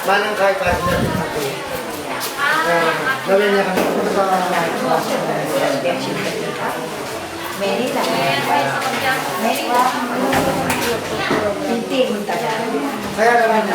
Manang kahit kahit na gawin niya kami sa Merita. Merita. Pinti mo tayo. kaya naman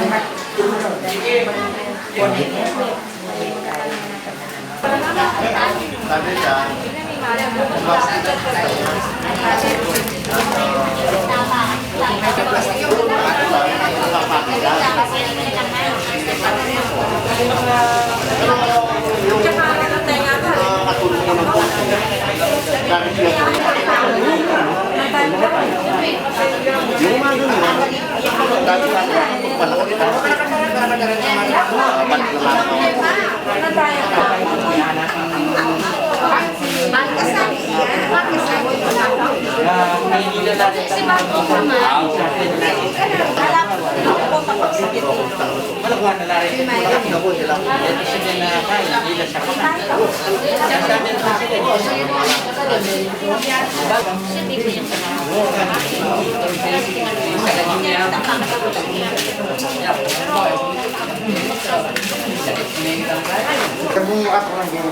kamu ako lang din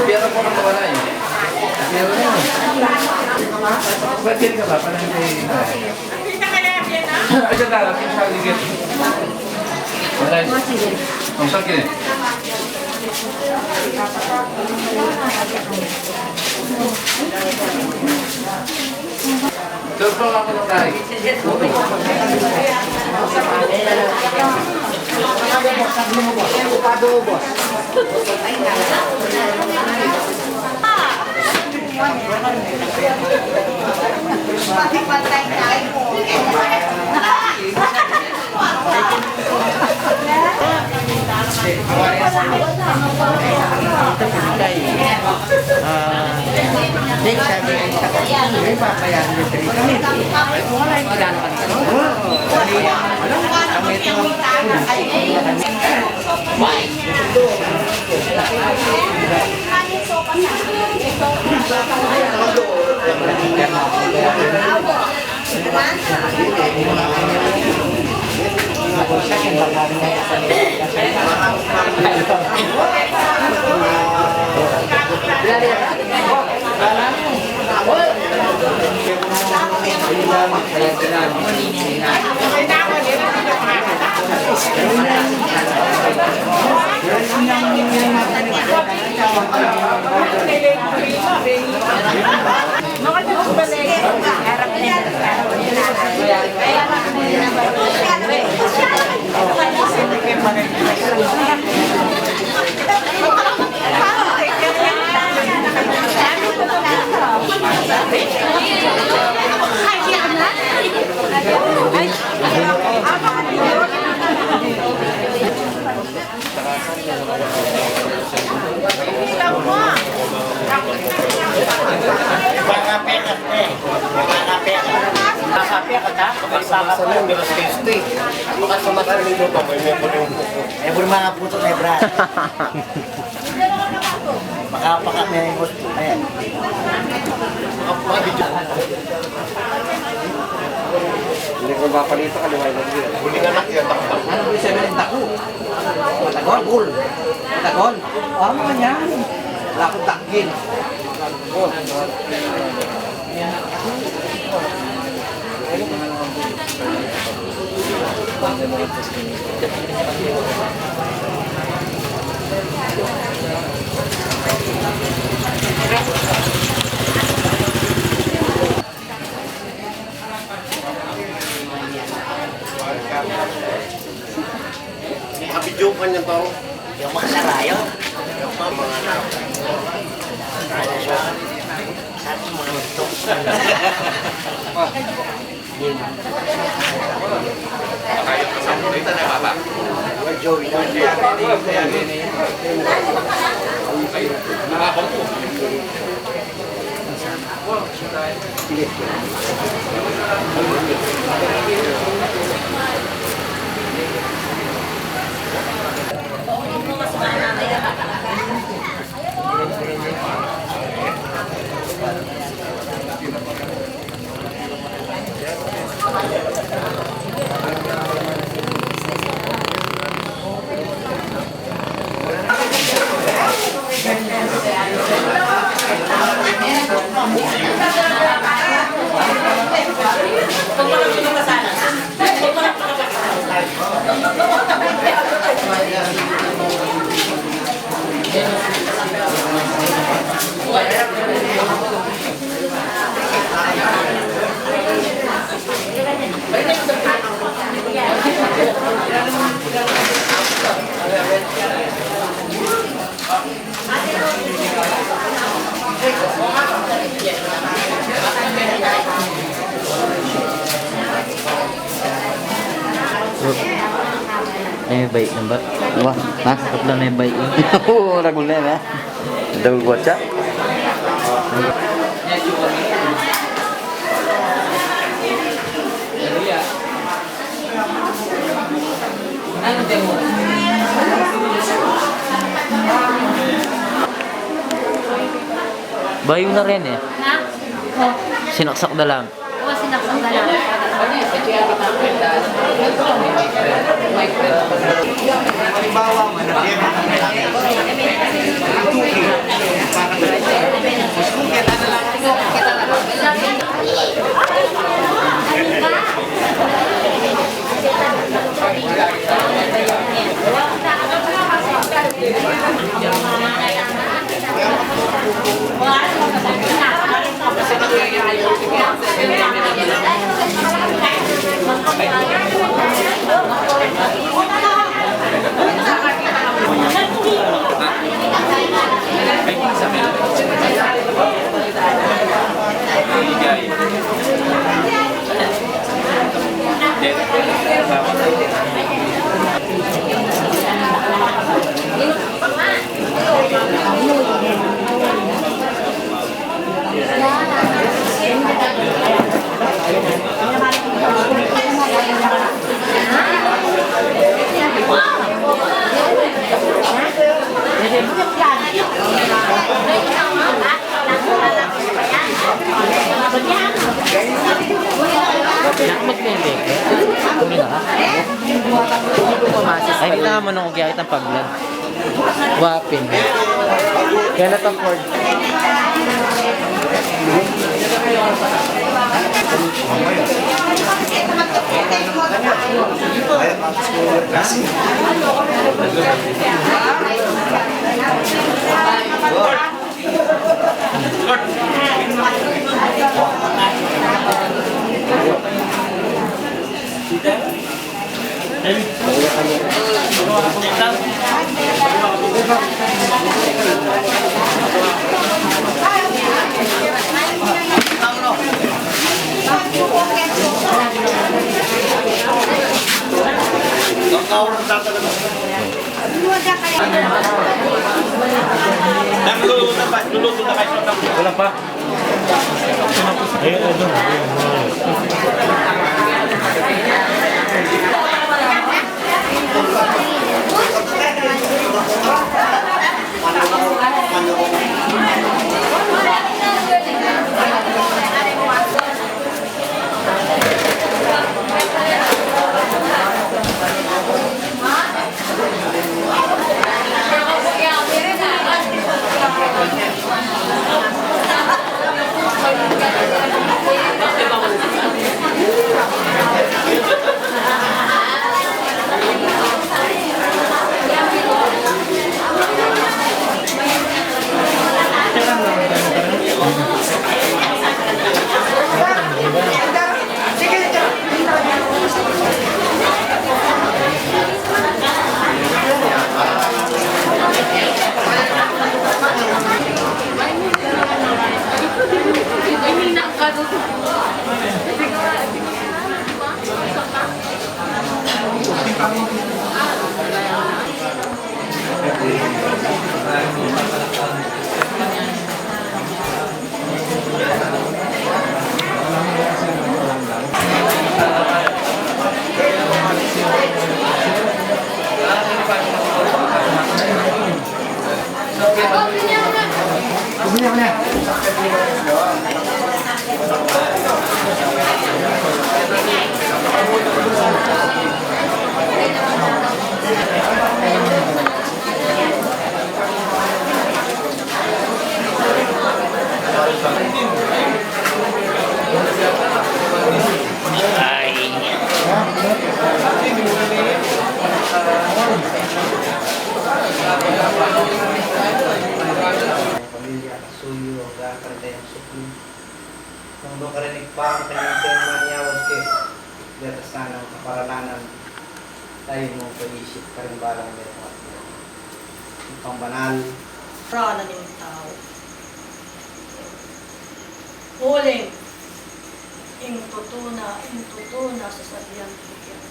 Pero po nang wala yun. Pero na yun. Pwede ka ba? Parang hindi. Ayan na, lapin siya ligit. Ang sakit. Telepon ako na tayo. mga puto na brad. Makapakat na yung gusto. Ayan. Hindi ko ba palito kaliway lang yun. Huli na lang yan. Ano ko isa ng taku? Tagon? Gul. Tagon? Ano man yan? Wala akong takgin. Gul. Video pa niya to. Yung mga sarayo. Yung pa mga anak. Kaya siya. Sabi mga ito. Dito na baba. Joey. May baik nampak. Wah, hah? Kaplan may baik. Oo, regular na. Daw buat siya. Bayu na rin eh. Ha? Oh. Sinaksak na lang. Oo, sinaksak na lang. Halimbawa, Ay, hindi naman nung ugyakit ng paglan. Wapin. Kaya na itong cord. Wala pa. Ayun, ayun. Bumili ako niya. Pamilya, suyo, karena yang suku. Kung doon karinig pa ang kanyang pinagmaniyawag ke, di atas na ng kaparalanan, tayo mo pag-isip ka rin barang meron at itong banal. Prana ng tao. Huling, ing tutuna sa sabihan bigyan.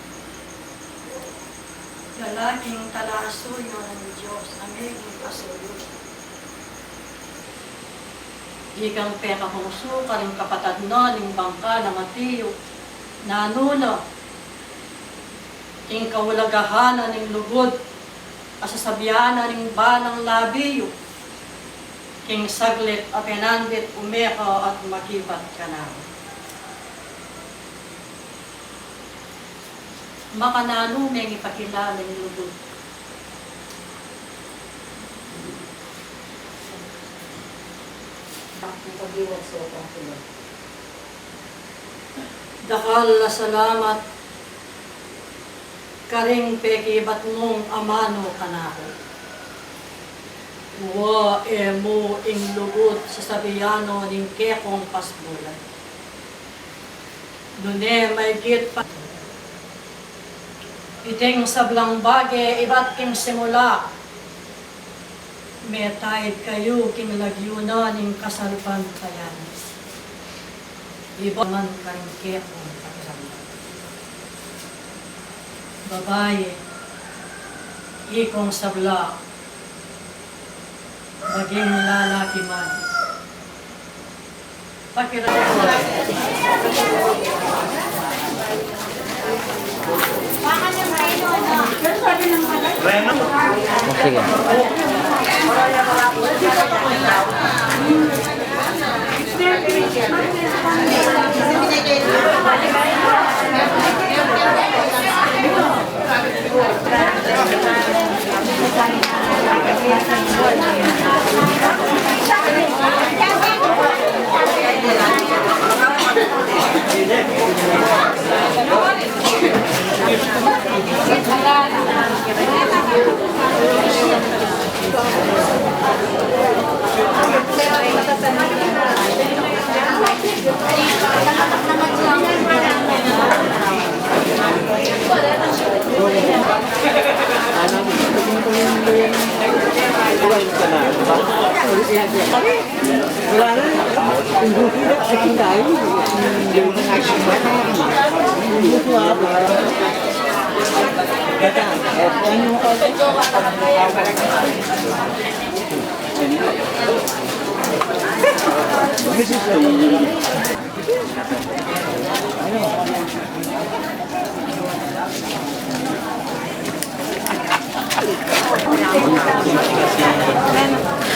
Lalaking talasuyo ng Diyos, amiging kasuyo. Ikang peka kong suka rin kapatad na ng bangka na matiyo, nanuna, ing kawalagahanan ng lugod, asasabiana ng banang labiyo, king saglit apenandit umeka at makibat ka na. Makanano may ipakilala ng lugod. Dakal na salamat karing pekibat mong amano kanako. Wa emo ing lugod sa sabiyano ning kekong pasbulan. Nune may git pa. Iting sablang bage ibat king simula. Metayid kayo king lagyuna ning kasalpan kayan. Iba man karing kekong pasbulan. Babae, ikong sabla, maging lalaki man. Sige.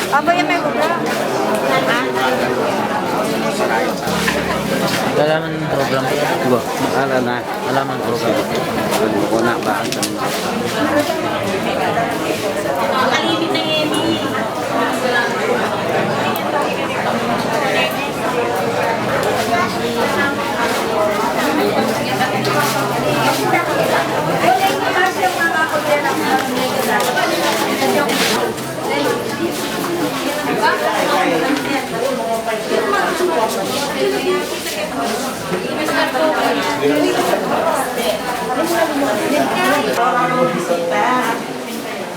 Apa yang may kubra? Alaman program. Diba? Ala na. Alaman program. Ako na ba ang Alibit na Yemi.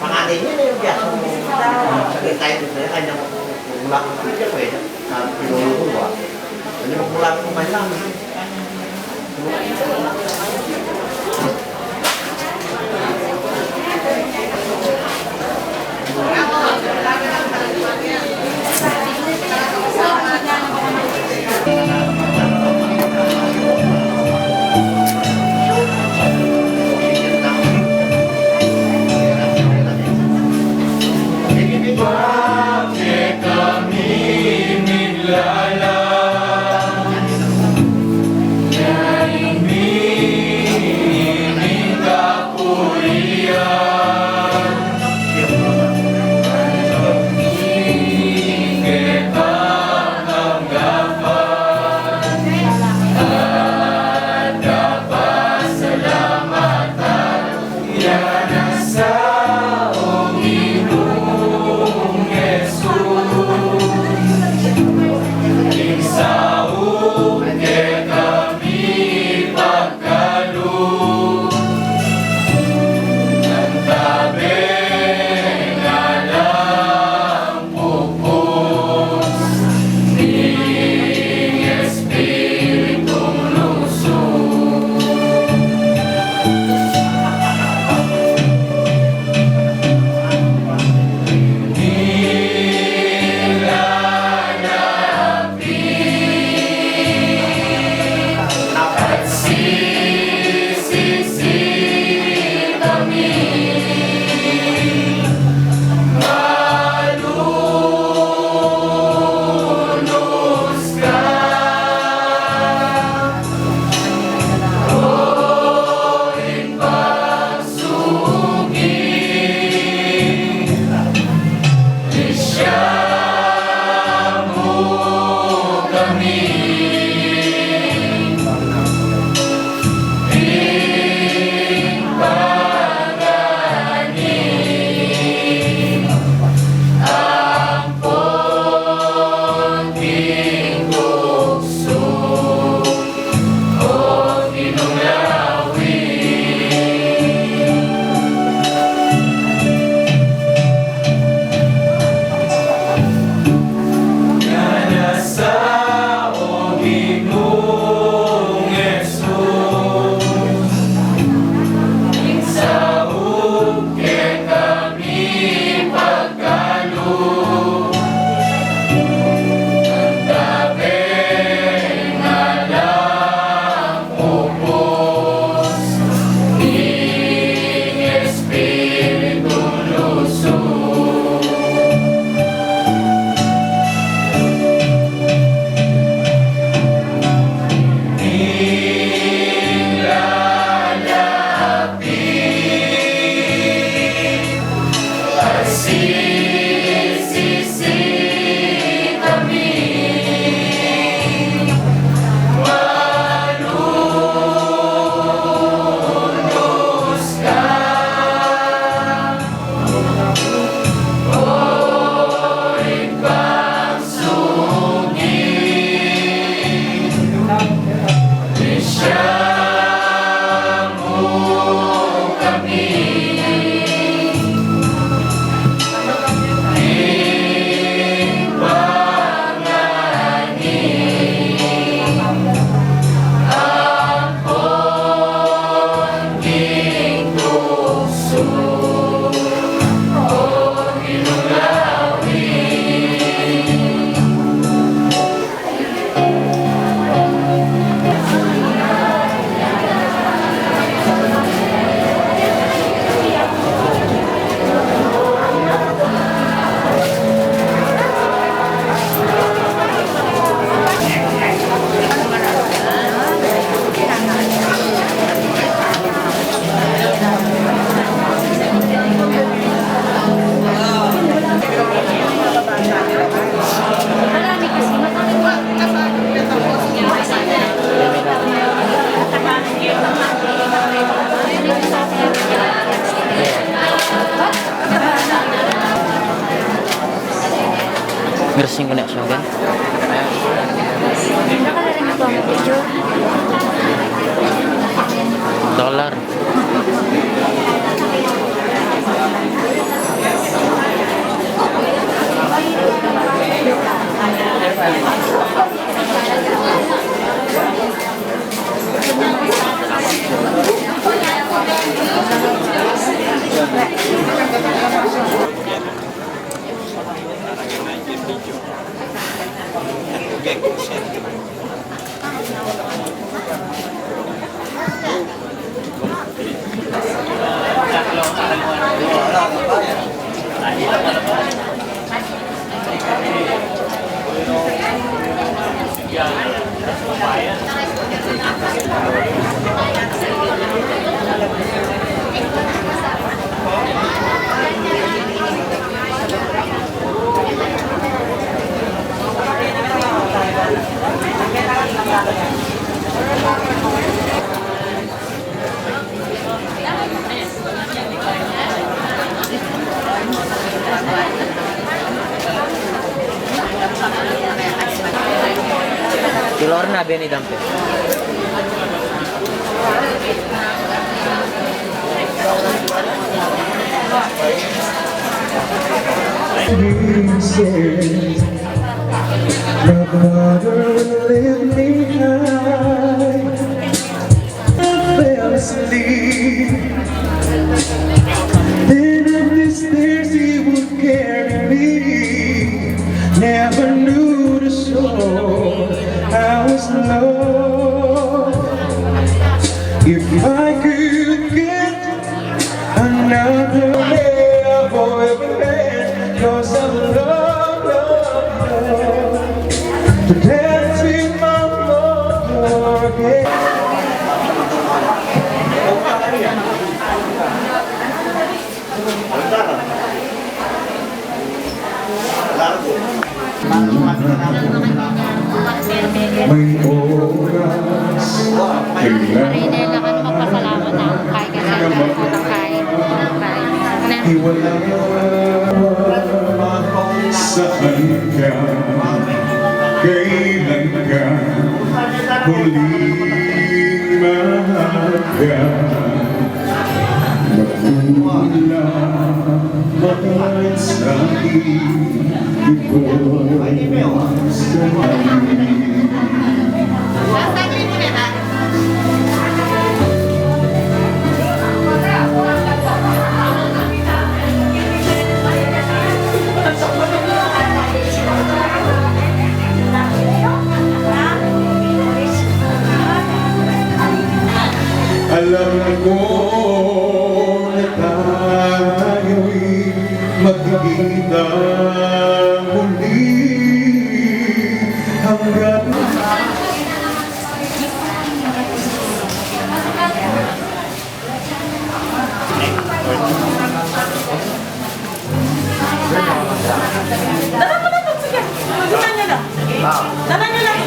Pangalan niya na yung biyak. Sagay tayo dito na kanya mula ko sa picture pwede. Sa pinulo ko ba? Hindi mo mula ko man lang. Wow! Nursing connection kan? Nakalaring ako ang picture. Dollar. Di luar na ni dampe. My brother left me high. I fell asleep. Then up the stairs he would carry me. Never knew the soul I was lost. If I could get another day of boyfriend, 'cause I love to dance with my mother again. May oras Marinela ka naman pasalamat na kay kasi ang kay. hiwala saan ka, kailan ka huling mahaga. Magmula mahal sa ibig ko alam ko na tayo'y magkikita muli hanggang Dala mo na ito, sige. Dala nyo lang. Dala nyo lang.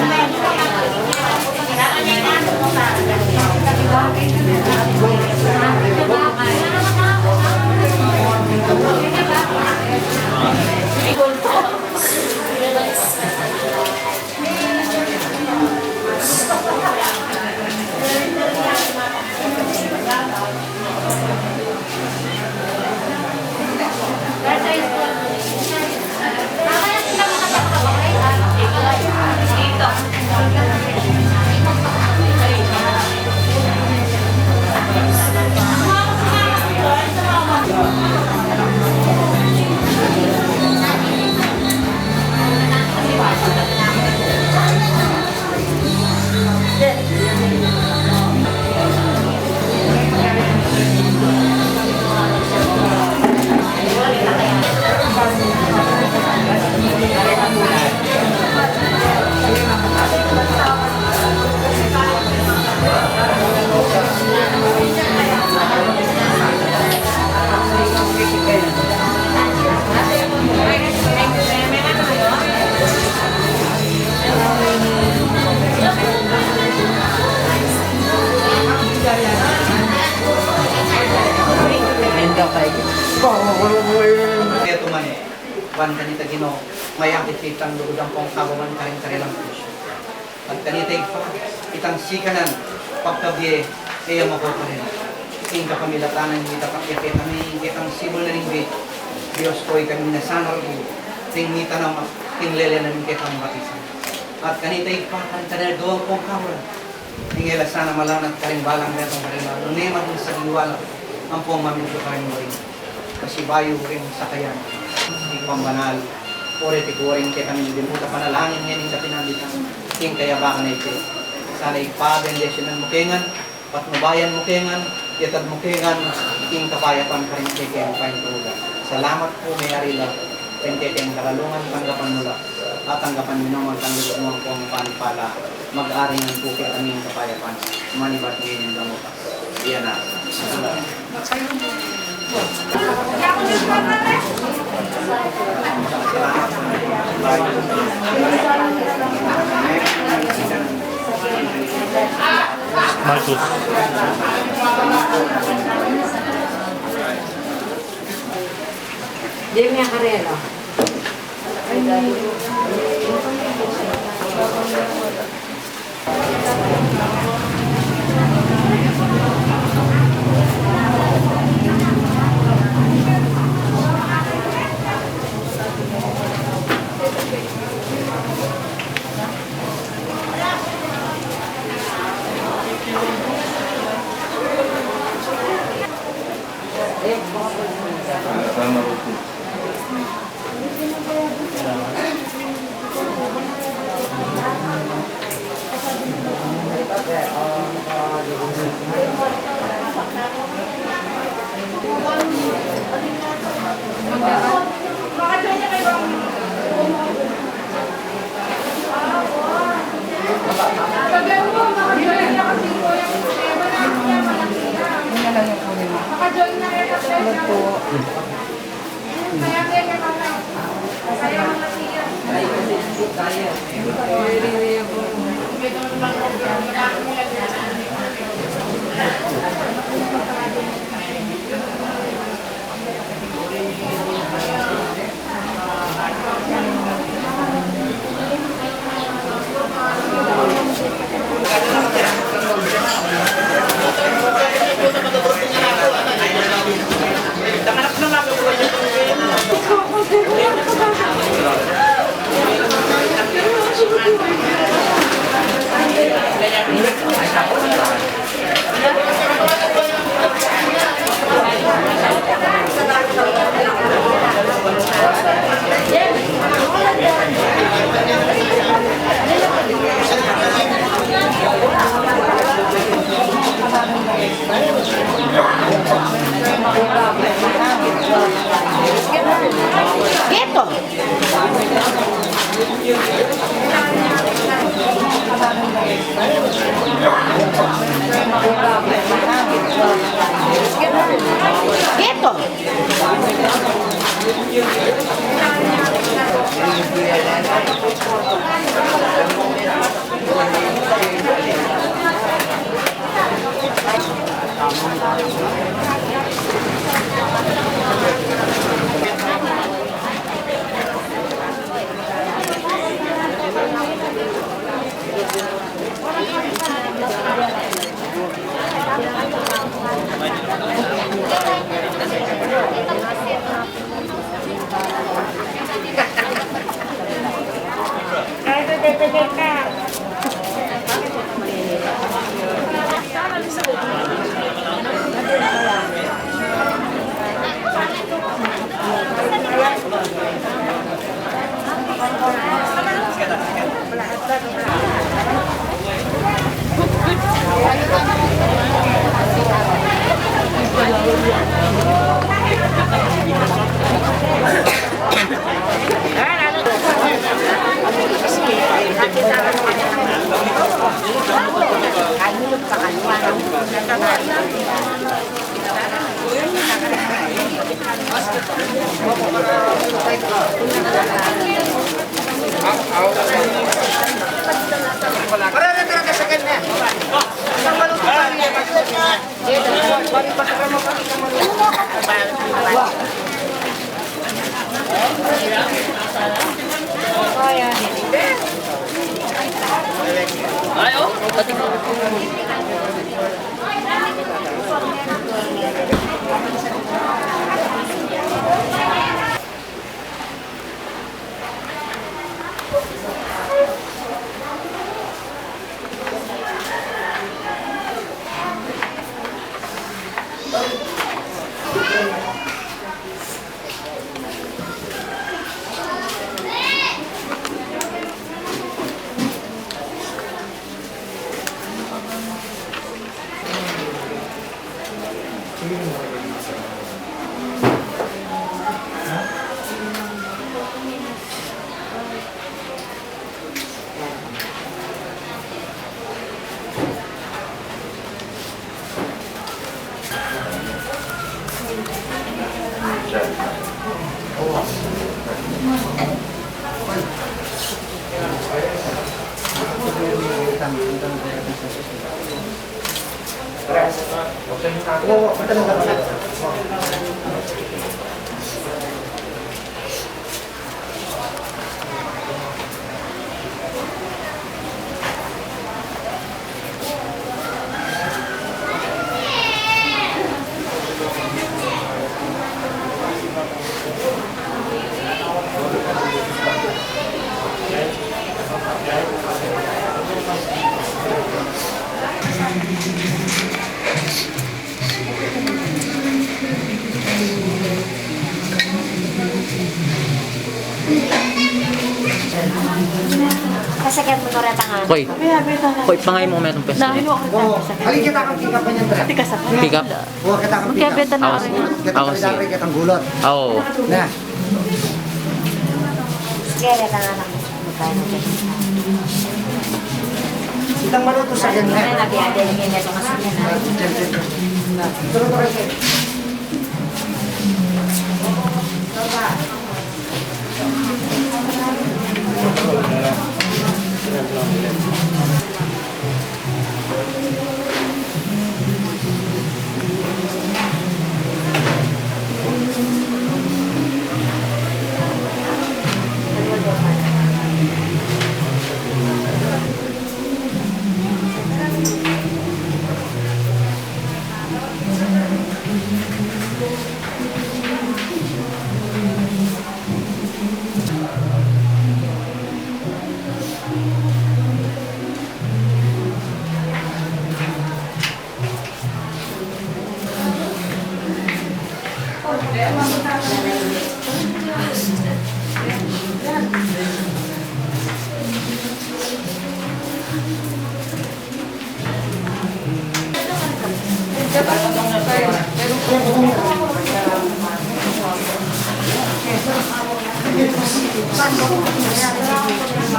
Ito man, wan kanita Ginoo, may akititang lugudang pong kabaman karing karilang puso. At kanita itang sikanan, pagkabiye, kaya makoparin. King kapamilatanan, kitang sibol na rin bit. Diyos ko, kami minasanar ko. Ting nita na ting lele na rin kitang batisan. At kanita ipakan kanila doon pong kawalan. Tingela sana malanat karing balang netong karila. Nunema din sa liwala, ang pong mamito karing mo rin. Kasi bayo rin sa kayan. Pambanal, ore tikuring kaya kami dimuta panalangin ngayon sa pinambitan. King kaya baka na ito. Sana ipa-bendesyonan mo kengan, patnubayan mo kengan, yatad mo kengan, king kapayapan ka rin kaya kain tuga. Salamat po may arila, kaya kalalungan, tanggapan mula, at tanggapan mo naman, tanggapan mo ang panipala, mag-ari ng po kaya kaming kapayapan, manibat ngayon yung damutas. Iyan na. Marcos. Jeremy Carrera. Ito. Kasakyan mo na nga. Koy. Koy, pangay mo metong peso. Halika kita kang pick up pa niyan, Tre. Pick up. Huwag kita kang pick up. Magkabenta na Awas. rin. Kita Awas. kang dari, kitang gulot. Oo. Na. Kaya ka nga lang. Magkano ka. Itang maluto sa ganyan. Ay, nag-iade. Nag-iade ito kasi yan. Turo ko rin.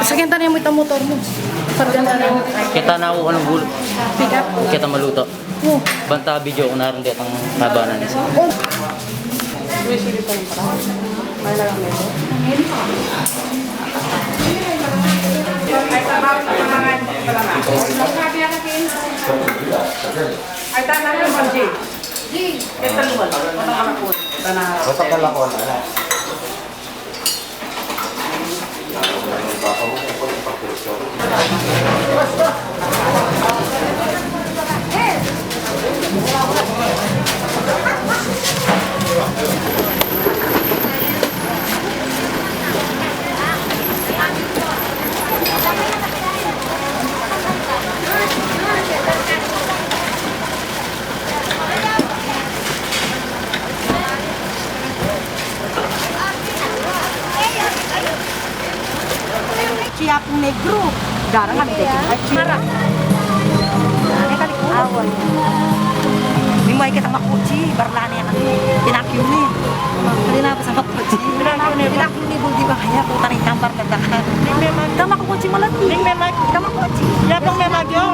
Sakyan tayo mo itong motor mo. Sakyan tayo. Kita na ako anong gulo. Pick up. Kita maluto. Oh. Banta video ko naroon dito ang tabanan niya. May sili pa rin para. May lang ito. Ay, tanah mo ba, Jay? Ito luwan. Basta kalakon. Siya pong negro. Darang kami dito. Ay, mara. Ay, kalik mo. Awal. May may kita makuchi. Barlana yan. Tinakyo ni. Kanina pa sa makuchi. Tinakyo ni Buldi ba kaya? Puta na itambar kagdakan. Kita makuchi malati. Kita makuchi. Yapang may magyo.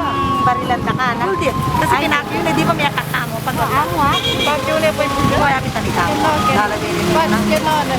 Barilan ka na. Buldi. Kasi tinakyo ni. Di ba may kakamo? Pag-amo ha? Bagyo na po yung Kaya kita salita mo. Lalagay rin mo na.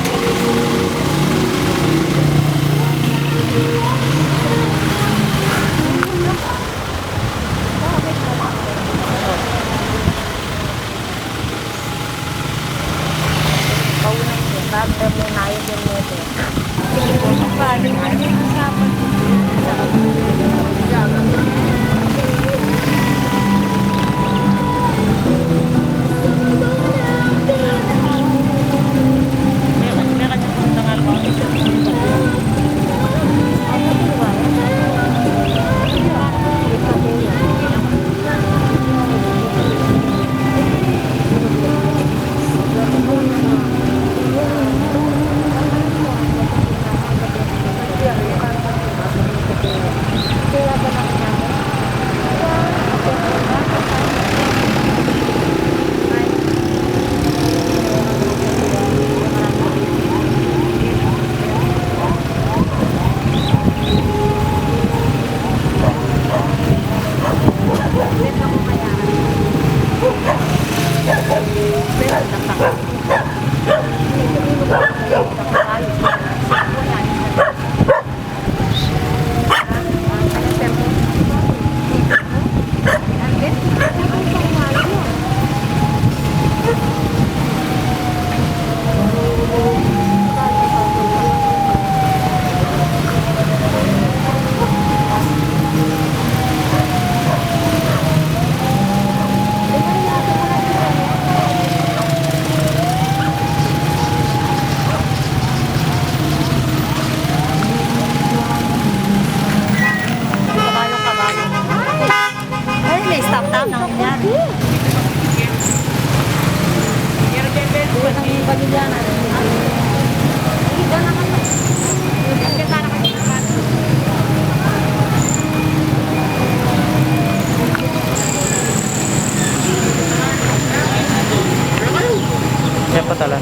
Kaya patalan.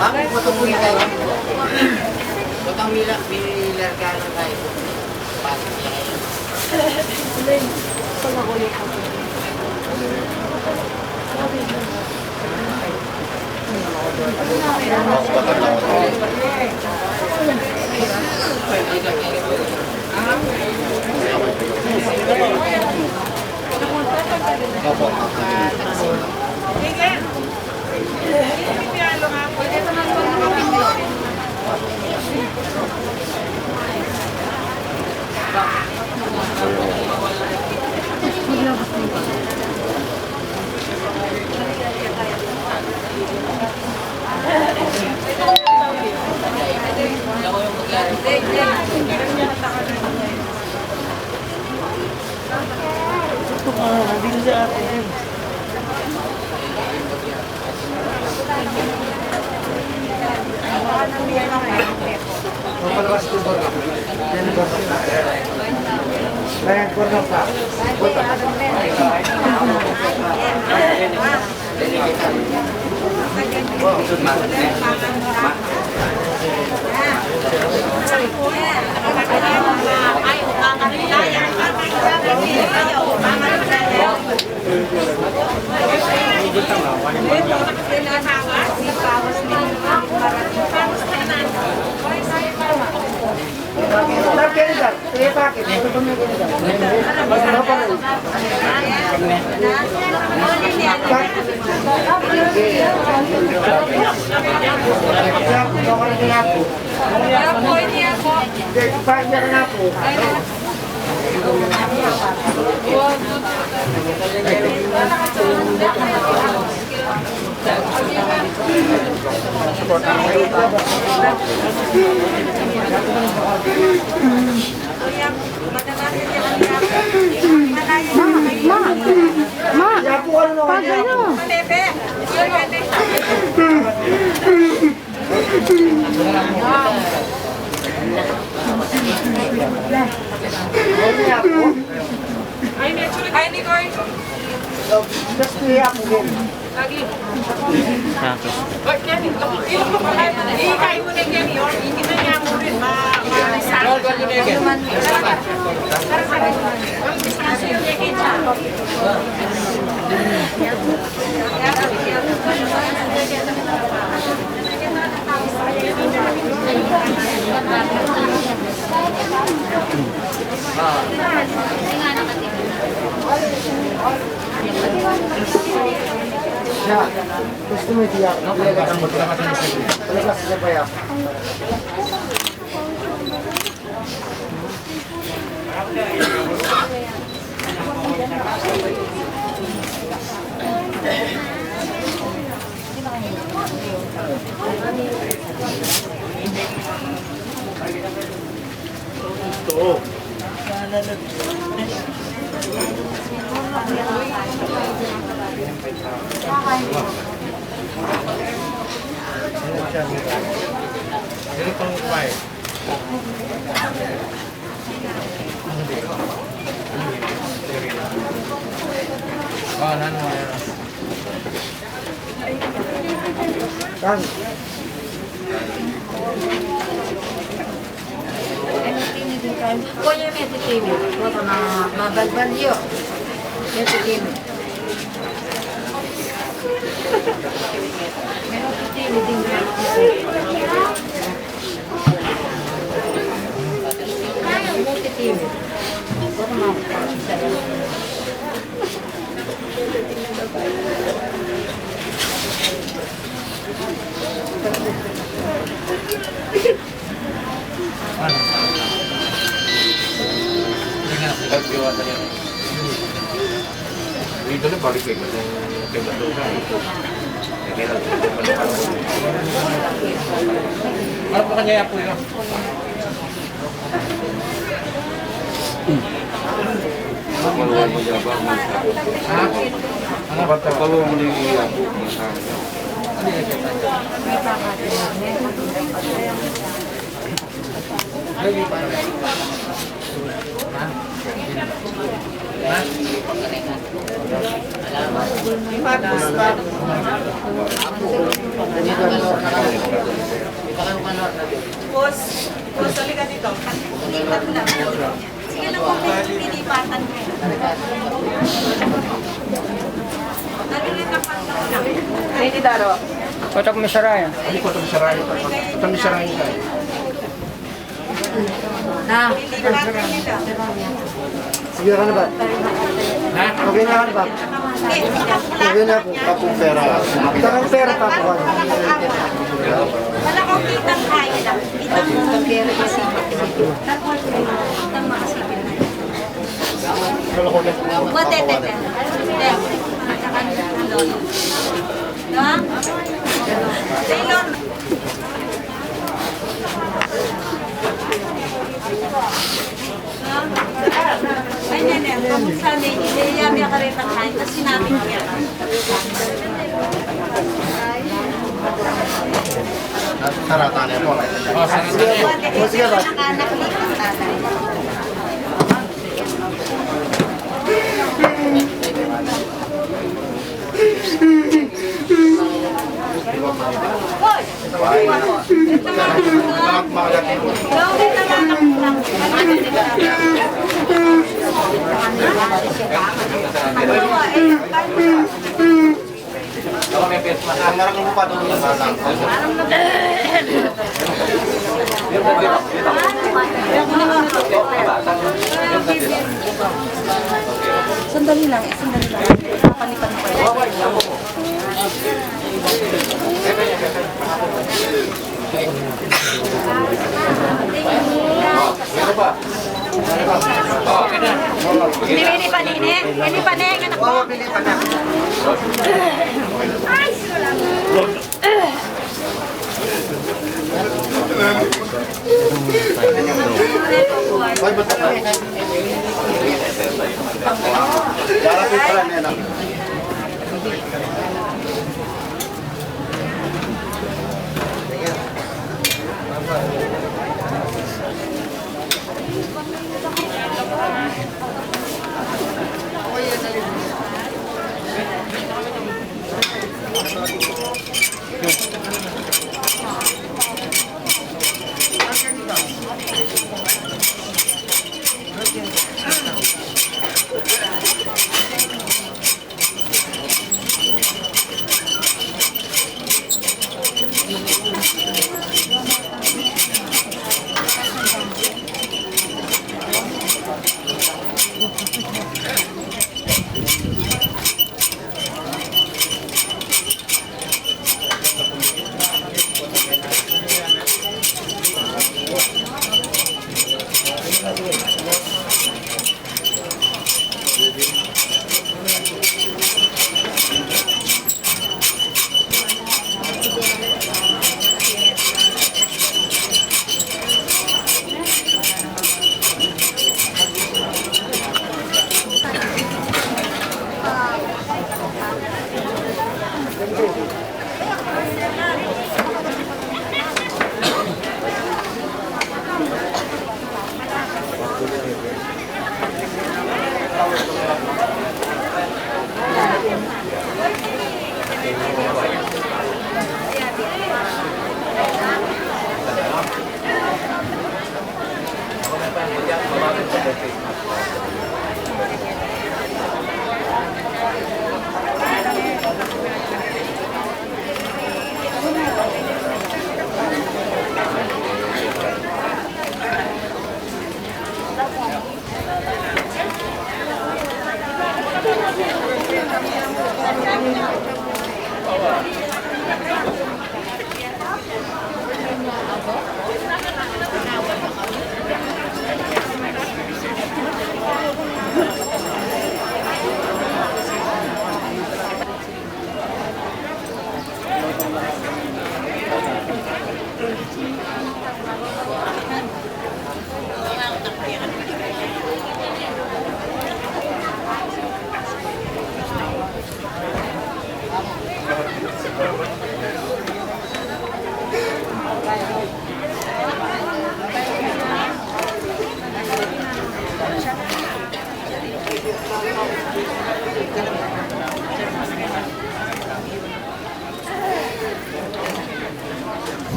Bakit matungkol kayo? Butang milar ka na tayo. Pasok niya kayo. Mapalawas ko ba? Kaya ko na pa. Gusto mo diyak? Talaga sa bayak. Kan? Pokoknya may TV. Wala na mabalbal yun. May TV. Meron TV din. May TV. Wala na Dito na balik kayo kay Batuta. Ano pa kanya po yun? Ano ba ito? Palo mo yung iyan. Boss, halika dito. Sige lang kung medyo pinipatan mo. Hindi daro. Kotak mo saraya. Ano ko itong sarayo? Itong sarayo ka. Na. Sige ka na ba? Okay na ba? Okay na po. Kapong pera. Kapong pera pa po. Wala kong kitang kaya lang. Kitang pera kasi. Kitang makasipin na. What is it? Diba? Taylor. Ay, nene, kamusta na hindi niya karitang kain kasi sinabi niya. Sarata niya po. Sige ba? Nakanak ni tatay. Hoy! Gawin na lang ng Marang mo pa doon sa lang. Sandali lang, sandali lang. Palipan ko. Ini pa nini, ini pa neng anak ko. Hoy, betul. Cara pitra nila.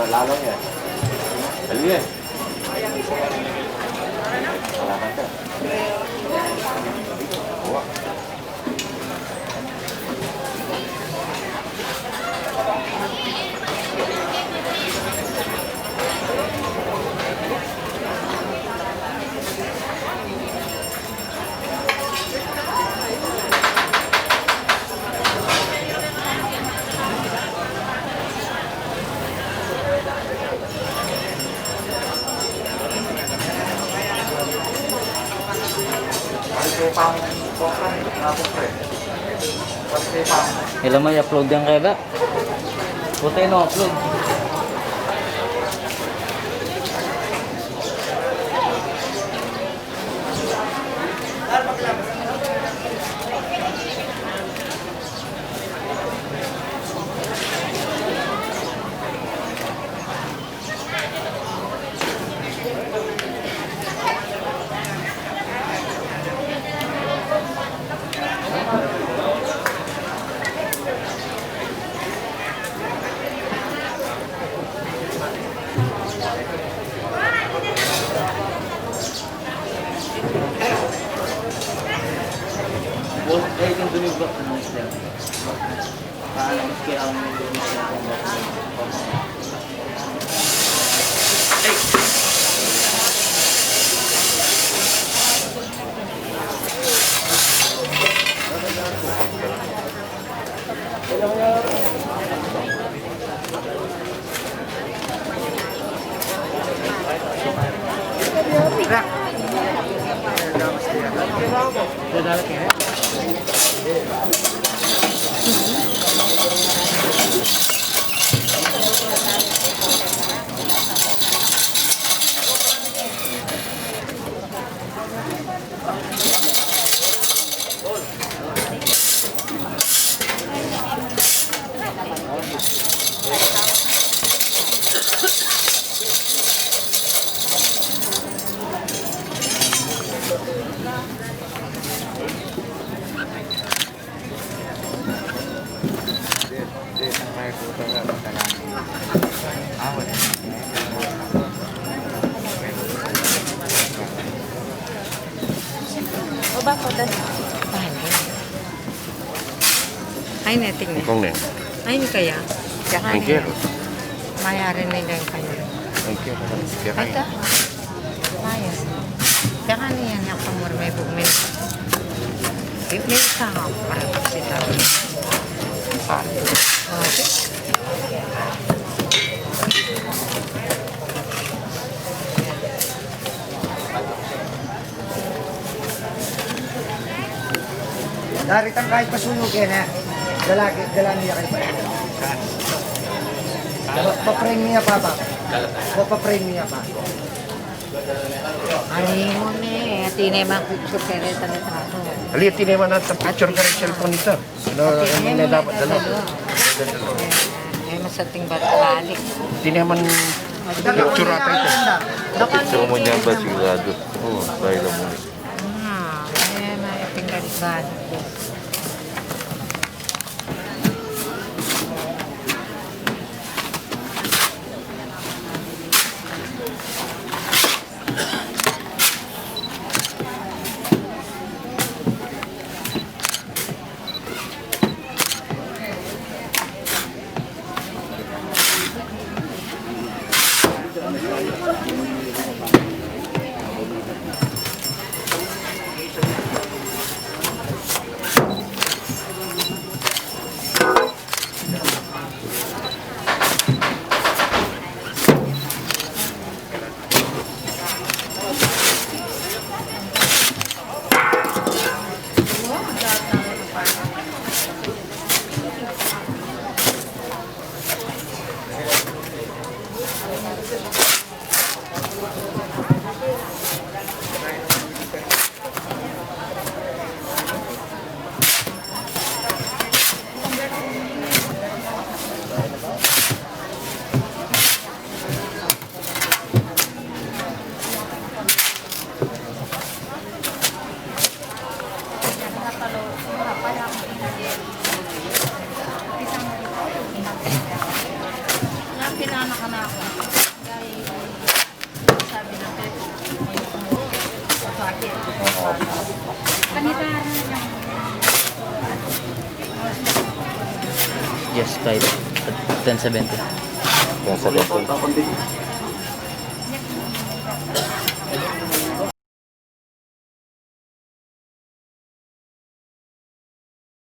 Lalong ya. Beli ya. Ilan mo i-upload yan kaya ba? Puta yun upload. Boss, ay kung dumibak ng isla. Paano mas kaya ang dumibak? Ay, neting na. Kung neng. Ay, hindi kaya. Tsaka Thank you. mayarin nila yung kanya. Thank you. Ay, ka? Mayas. Tsaka niyan yung pamor may bumil. May isa nga para pagsita. Okay. Daritang kahit pasunog yan ha. Dala niya kayo pa. Pa-frame niya pa ba? Pa-frame niya pa. Ay, mo ne. Tinay mga kukupereta na tato. Alitin naman natin ang picture ka rin cellphone nito. Ano na dapat dalo? Ay, masating balik. Hindi naman picture ata ito. Picture mo niya ba sigurado? Oo, dahil mo. Ay, maiping balik. Yes, 5. 1070. Yan sa level.